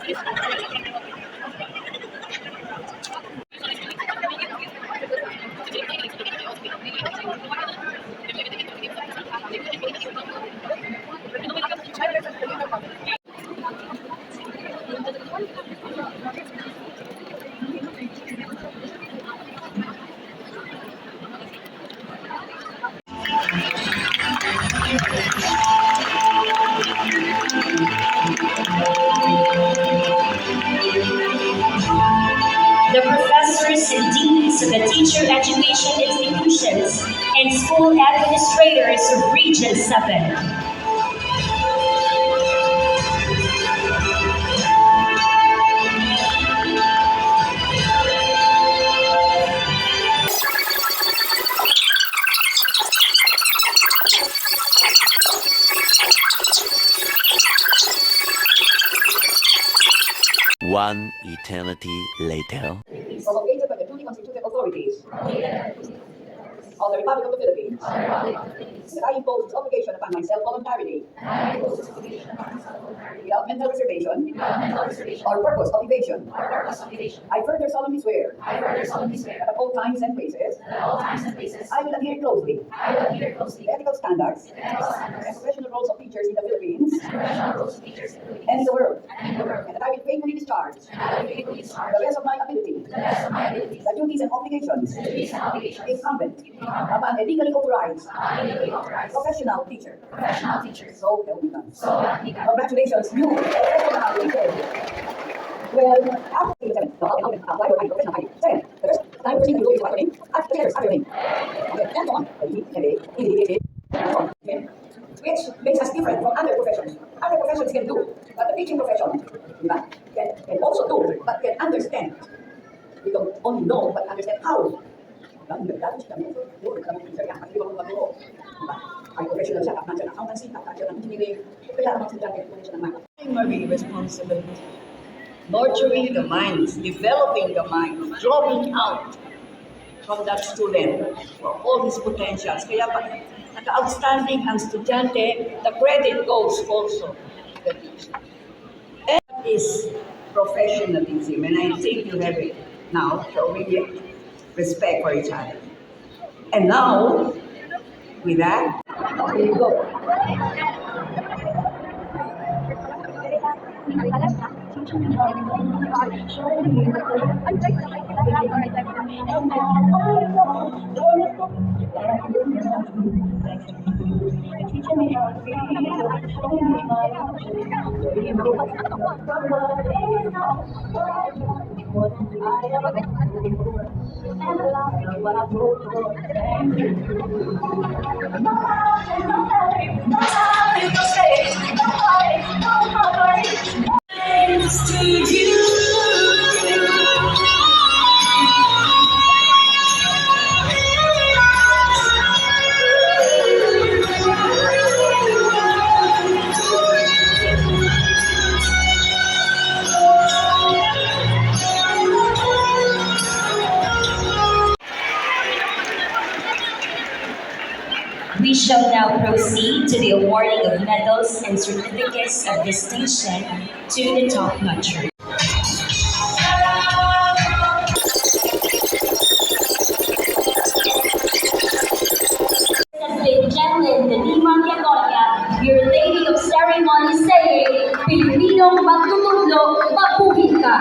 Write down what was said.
The professors and deans of the teacher education institutions and school administrators of Region 7. One eternity later. Promulgated by the duly constituted authorities of the Republic of the Philippines, that I impose this obligation upon myself voluntarily, without mental reservation or purpose of evasion. I further solemnly swear that at all times and places I will adhere closely to the ethical standards and professional roles of teachers in the Philippines and in the world, and that I will faithfully discharge the best of my ability the duties and obligations incumbent upon a legally authorized professional teacher. So help me God. Congratulations, you professional teacher. Well, after the apply for professional ID. Second, the first time proceed to do is after name. After letters, after name. Okay, and so on. Which makes us different from other professions. Other professions can do, but the teaching profession can also do, but can understand. We don't only know, but understand how. Ay, professional siya, nandiyan ang accountancy, nandiyan ang engineering, kaya naman sila nagpunta siya ng mga. Primary responsibility. Nurturing the minds, developing the minds, drawing out from that student for all his potentials. Kaya pag naka-outstanding ang estudyante, the credit goes also to the teacher. And that is professionalism, and I think you have it now, showing it respect for each other. And now, with that, here you go. We shall now proceed to the awarding of medals and certificates of distinction to the top-notchers. Jetlyn de Lima Diagonia, your Lady of Ceremony, saying, Pilipinong magtutudlo, mabuhay ka!